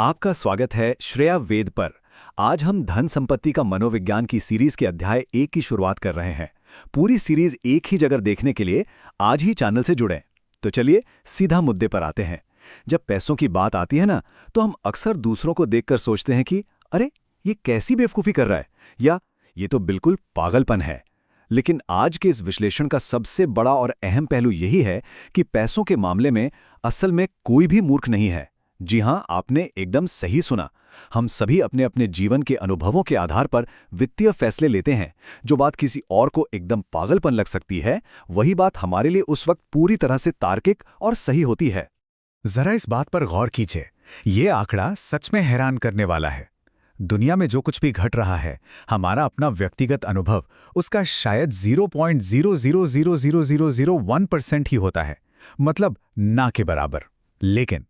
आपका स्वागत है श्रेया वेद पर। आज हम धन संपत्ति का मनोविज्ञान की सीरीज के अध्याय 1 की शुरुआत कर रहे हैं। पूरी सीरीज एक ही जगह देखने के लिए आज ही चैनल से जुड़ें। तो चलिए सीधा मुद्दे पर आते हैं। जब पैसों की बात आती है ना, तो हम अक्सर दूसरों को देखकर सोचते हैं कि अरे ये कैसी बेवकूफ़ी कर रहा है, या ये तो बिल्कुल पागलपन है। लेकिन आज के इस विश्लेषण का सबसे बड़ा और अहम पहलू यही है कि पैसों के मामले में असल में कोई भी मूर्ख नहीं है। जी हां, आपने एकदम सही सुना। हम सभी अपने अपने जीवन के अनुभवों के आधार पर वित्तीय फैसले लेते हैं। जो बात किसी और को एकदम पागलपन लग सकती है, वही बात हमारे लिए उस वक्त पूरी तरह से तार्किक और सही होती है। जरा इस बात पर गौर कीजिए, ये आंकड़ा सच में हैरान करने वाला है। दुनिया में जो कुछ भी घट रहा है, हमारा अपना व्यक्तिगत अनुभव उसका शायद 0.000001% ही होता है, मतलब ना के बराबर। लेकिन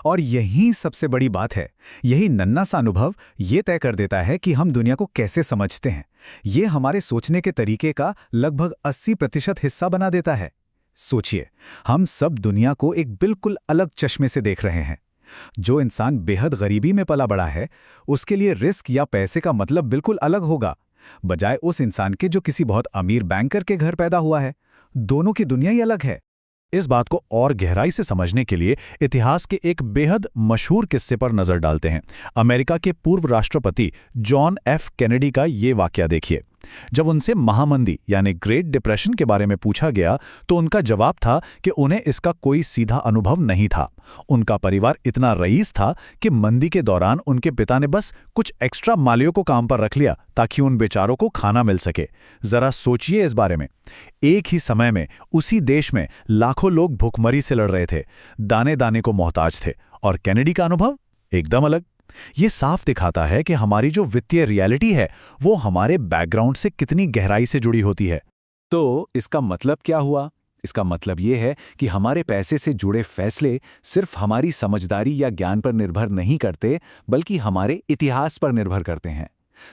और यही सबसे बड़ी बात है, यही नन्हा सा अनुभव ये तय कर देता है कि हम दुनिया को कैसे समझते हैं। ये हमारे सोचने के तरीके का लगभग 80% हिस्सा बना देता है। सोचिए, हम सब दुनिया को एक बिल्कुल अलग चश्मे से देख रहे हैं। जो इंसान बेहद गरीबी में पला बड़ा है, उसके लिए रिस्क या पैसे का मतलब बिल्कुल अलग होगा, बजाय उस इंसान के जो किसी बहुत अमीर बैंकर के घर पैदा हुआ है। दोनों की दुनिया ही अलग है। इस बात को और गहराई से समझने के लिए इतिहास के एक बेहद मशहूर किस्से पर नजर डालते हैं। अमेरिका के पूर्व राष्ट्रपति जॉन एफ कैनेडी का ये वाकया देखिए। जब उनसे महामंदी यानी ग्रेट डिप्रेशन के बारे में पूछा गया, तो उनका जवाब था कि उन्हें इसका कोई सीधा अनुभव नहीं था। उनका परिवार इतना रईस था कि मंदी के दौरान उनके पिता ने बस कुछ एक्स्ट्रा मालियों को काम पर रख लिया ताकि उन बेचारों को खाना मिल सके। जरा सोचिए इस बारे में। एक ही समय में उसी देश में लाखों लोग भूखमरी से लड़ रहे थे, दाने दाने को मोहताज थे, और कैनेडी का अनुभव एकदम अलग। ये साफ दिखाता है कि हमारी जो वित्तीय रियलिटी है, वो हमारे बैकग्राउंड से कितनी गहराई से जुड़ी होती है। तो इसका मतलब क्या हुआ? इसका मतलब ये है कि हमारे पैसे से जुड़े फैसले सिर्फ हमारी समझदारी या ज्ञान पर निर्भर नहीं करते, बल्कि हमारे इतिहास पर निर्भर करते हैं।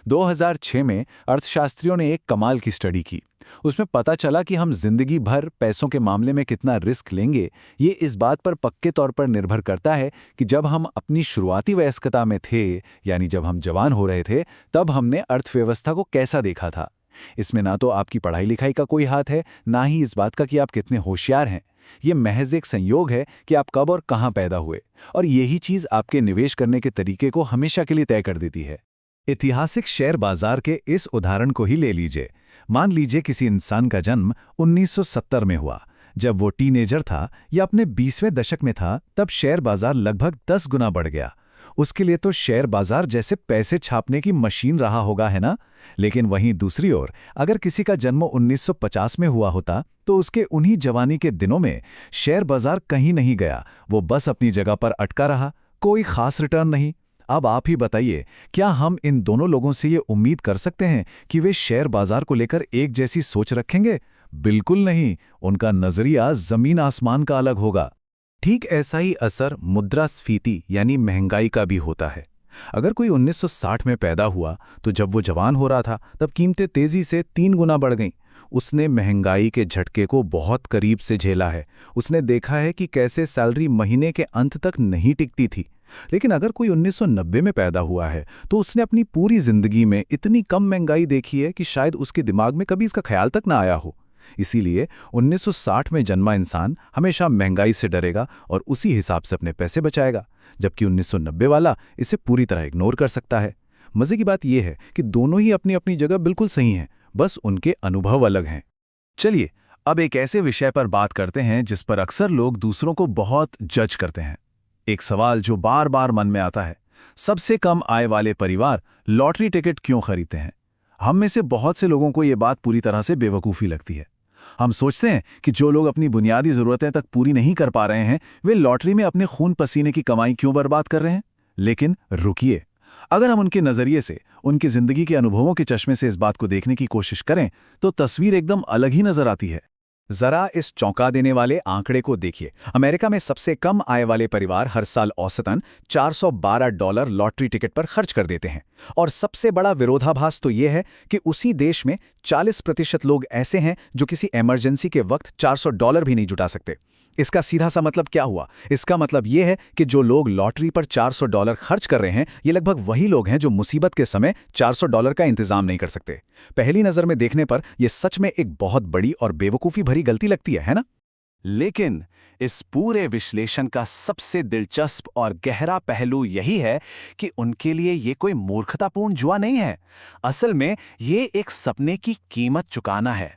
2006 में अर्थशास्त्रियों ने एक कमाल की स्टडी की। उसमें पता चला कि हम जिंदगी भर पैसों के मामले में कितना रिस्क लेंगे, ये इस बात पर पक्के तौर पर निर्भर करता है कि जब हम अपनी शुरुआती वयस्कता में थे, यानी जब हम जवान हो रहे थे, तब हमने अर्थव्यवस्था को कैसा देखा था। इसमें ना तो आपकी पढ़ाई लिखाई का कोई हाथ है, ना ही इस बात का कि आप कितने होशियार हैं। ये महज एक संयोग है कि आप कब और कहाँ पैदा हुए, और यही चीज़ आपके निवेश करने के तरीके को हमेशा के लिए तय कर देती है। ऐतिहासिक शेयर बाजार के इस उदाहरण को ही ले लीजिए। मान लीजिए किसी इंसान का जन्म 1970 में हुआ। जब वो टीनेजर था या अपने 20वें दशक में था, तब शेयर बाजार लगभग 10 गुना बढ़ गया। उसके लिए तो शेयर बाजार जैसे पैसे छापने की मशीन रहा होगा, है ना? लेकिन वहीं दूसरी ओर, अगर किसी का जन्म 1950 में हुआ होता, तो उसके उन्हीं जवानी के दिनों में शेयर बाजार कहीं नहीं गया। वो बस अपनी जगह पर अटका रहा, कोई खास रिटर्न नहीं। अब आप ही बताइए, क्या हम इन दोनों लोगों से ये उम्मीद कर सकते हैं कि वे शेयर बाजार को लेकर एक जैसी सोच रखेंगे? बिल्कुल नहीं। उनका नजरिया जमीन आसमान का अलग होगा। ठीक ऐसा ही असर मुद्रास्फीति यानी महंगाई का भी होता है। अगर कोई 1960 में पैदा हुआ, तो जब वो जवान हो रहा था, तब कीमतें तेजी से 3 गुना बढ़ गईं। उसने महंगाई के झटके को बहुत करीब से झेला है। उसने देखा है कि कैसे सैलरी महीने के अंत तक नहीं टिकती थी। लेकिन अगर कोई 1990 में पैदा हुआ है, तो उसने अपनी पूरी जिंदगी में इतनी कम महंगाई देखी है कि शायद उसके दिमाग में कभी इसका ख्याल तक ना आया हो। इसीलिए 1960 में जन्मा इंसान हमेशा महंगाई से डरेगा और उसी हिसाब से अपने पैसे बचाएगा, जबकि 1990 वाला इसे पूरी तरह इग्नोर कर सकता है। मजे की बात यह है कि दोनों ही अपनी अपनी जगह बिल्कुल सही हैं, बस उनके अनुभव अलग हैं। चलिए अब एक ऐसे विषय पर बात करते हैं जिस पर अक्सर लोग दूसरों को बहुत जज करते हैं। एक सवाल जो बार बार मन में आता है, सबसे कम आय वाले परिवार लॉटरी टिकट क्यों खरीदते हैं? हम में से बहुत से लोगों को ये बात पूरी तरह से बेवकूफ़ी लगती है। हम सोचते हैं कि जो लोग अपनी बुनियादी ज़रूरतें तक पूरी नहीं कर पा रहे हैं, वे लॉटरी में अपने खून पसीने की कमाई क्यों बर्बाद कर रहे हैं? लेकिन रुकिए, अगर हम उनके नज़रिए से, उनकी ज़िंदगी के अनुभवों के चश्मे से इस बात को देखने की कोशिश करें, तो तस्वीर एकदम अलग ही नज़र आती है। जरा इस चौंका देने वाले आंकड़े को देखिए। अमेरिका में सबसे कम आय वाले परिवार हर साल औसतन $412 लॉटरी टिकट पर खर्च कर देते हैं। और सबसे बड़ा विरोधाभास तो यह है कि उसी देश में 40% लोग ऐसे हैं जो किसी इमरजेंसी के वक्त $400 भी नहीं जुटा सकते। इसका सीधा सा मतलब क्या हुआ? इसका मतलब ये है कि जो लोग लॉटरी पर $400 खर्च कर रहे हैं, ये लगभग वही लोग हैं जो मुसीबत के समय $400 का इंतजाम नहीं कर सकते। पहली नज़र में देखने पर यह सच में एक बहुत बड़ी और बेवकूफ़ी भरी गलती लगती है ना? लेकिन इस पूरे विश्लेषण का सबसे दिलचस्प और गहरा पहलू यही है कि उनके लिए ये कोई मूर्खतापूर्ण जुआ नहीं है। असल में ये एक सपने की कीमत चुकाना है।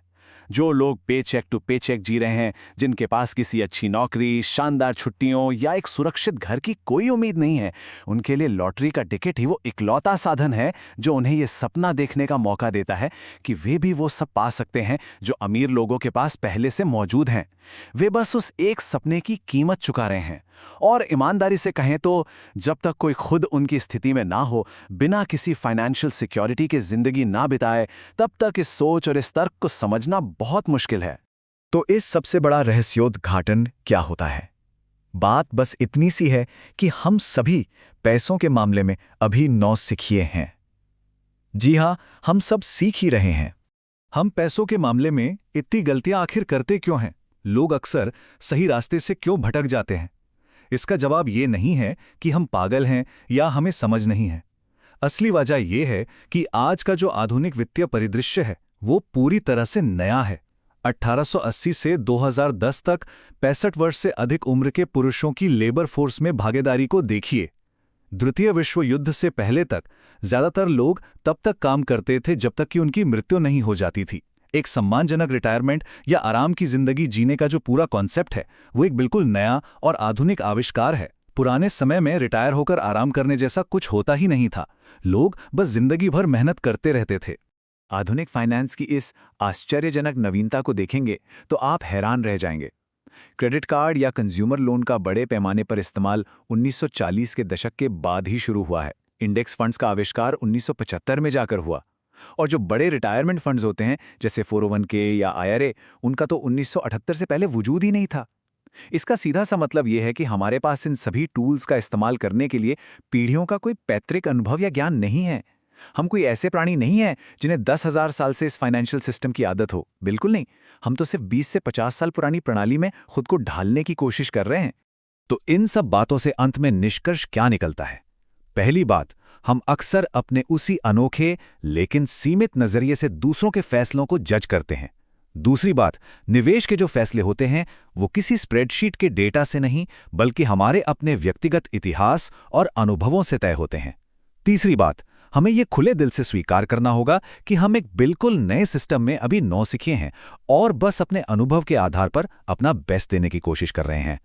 जो लोग पेचेक टू पेचेक जी रहे हैं, जिनके पास किसी अच्छी नौकरी, शानदार छुट्टियों या एक सुरक्षित घर की कोई उम्मीद नहीं है, उनके लिए लॉटरी का टिकट ही वो इकलौता साधन है जो उन्हें ये सपना देखने का मौका देता है कि वे भी वो सब पा सकते हैं जो अमीर लोगों के पास पहले से मौजूद हैं। वे बस उस एक सपने की कीमत चुका रहे हैं। और ईमानदारी से कहें तो जब तक कोई खुद उनकी स्थिति में ना हो, बिना किसी फाइनेंशियल सिक्योरिटी के जिंदगी ना बिताए, तब तक इस सोच और इस तर्क को समझना बहुत मुश्किल है। तो इस सबसे बड़ा रहस्योद्घाटन क्या होता है? बात बस इतनी सी है कि हम सभी पैसों के मामले में अभी नौसिखिए हैं। जी हां, हम सब सीख ही रहे हैं। हम पैसों के मामले में इतनी गलतियां आखिर करते क्यों हैं? लोग अक्सर सही रास्ते से क्यों भटक जाते हैं? इसका जवाब ये नहीं है कि हम पागल हैं या हमें समझ नहीं है। असली वजह यह है कि आज का जो आधुनिक वित्तीय परिदृश्य है वो पूरी तरह से नया है। 1880 से 2010 तक 65 वर्ष से अधिक उम्र के पुरुषों की लेबर फोर्स में भागीदारी को देखिए। द्वितीय विश्व युद्ध से पहले तक ज्यादातर लोग तब तक काम करते थे जब तक कि उनकी मृत्यु नहीं हो जाती थी। एक सम्मानजनक रिटायरमेंट या आराम की जिंदगी जीने का जो पूरा कॉन्सेप्ट है वो एक बिल्कुल नया और आधुनिक आविष्कार है। पुराने समय में रिटायर होकर आराम करने जैसा कुछ होता ही नहीं था। लोग बस जिंदगी भर मेहनत करते रहते थे। आधुनिक फाइनेंस की इस आश्चर्यजनक नवीनता को देखेंगे तो आप हैरान रह जाएंगे। क्रेडिट कार्ड या कंज्यूमर लोन का बड़े पैमाने पर इस्तेमाल 1940 के दशक के बाद ही शुरू हुआ है। इंडेक्स फंड्स का आविष्कार 1975 में जाकर हुआ। और जो बड़े रिटायरमेंट फंड्स होते हैं जैसे 401k या IRA, उनका तो 1978 से पहले वजूद ही नहीं था। इसका सीधा सा मतलब यह है कि हमारे पास इन सभी टूल्स का इस्तेमाल करने के लिए पीढ़ियों का कोई पैतृक अनुभव या ज्ञान नहीं है। हम कोई ऐसे प्राणी नहीं हैं जिन्हें 10,000 साल से इस फाइनेंशियल सिस्टम की आदत हो। बिल्कुल नहीं। हम तो सिर्फ 20 से 50 साल पुरानी प्रणाली में खुद को ढालने की कोशिश कर रहे हैं। तो इन सब बातों से अंत में निष्कर्ष क्या निकलता है? पहली बात, हम अक्सर अपने उसी अनोखे लेकिन सीमित नजरिए से दूसरों के फैसलों को जज करते हैं। दूसरी बात, निवेश के जो फैसले होते हैं वो किसी स्प्रेडशीट के डेटा से नहीं बल्कि हमारे अपने व्यक्तिगत इतिहास और अनुभवों से तय होते हैं। तीसरी बात, हमें ये खुले दिल से स्वीकार करना होगा कि हम एक बिल्कुल नए सिस्टम में अभी नौसिखिए हैं और बस अपने अनुभव के आधार पर अपना बेस्ट देने की कोशिश कर रहे हैं।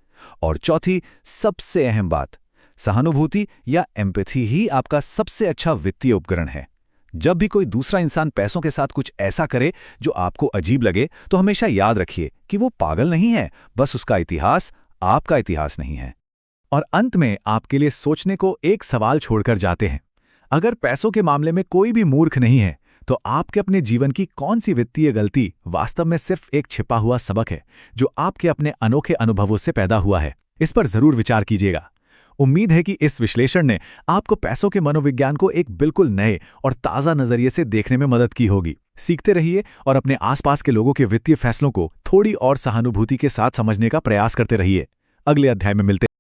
और चौथी, सबसे अहम बात, सहानुभूति या एम्पैथी ही आपका सबसे अच्छा वित्तीय उपकरण है। जब भी कोई दूसरा इंसान पैसों के साथ कुछ ऐसा करे जो आपको अजीब लगे तो हमेशा याद रखिए कि वो पागल नहीं है, बस उसका इतिहास आपका इतिहास नहीं है। और अंत में आपके लिए सोचने को एक सवाल छोड़कर जाते हैं। अगर पैसों के मामले में कोई भी मूर्ख नहीं है तो आपके अपने जीवन की कौन सी वित्तीय गलती वास्तव में सिर्फ एक छिपा हुआ सबक है जो आपके अपने अनोखे अनुभवों से पैदा हुआ है? इस पर जरूर विचार कीजिएगा। उम्मीद है कि इस विश्लेषण ने आपको पैसों के मनोविज्ञान को एक बिल्कुल नए और ताज़ा नजरिए से देखने में मदद की होगी। सीखते रहिए और अपने आसपास के लोगों के वित्तीय फैसलों को थोड़ी और सहानुभूति के साथ समझने का प्रयास करते रहिए। अगले अध्याय में मिलते हैं।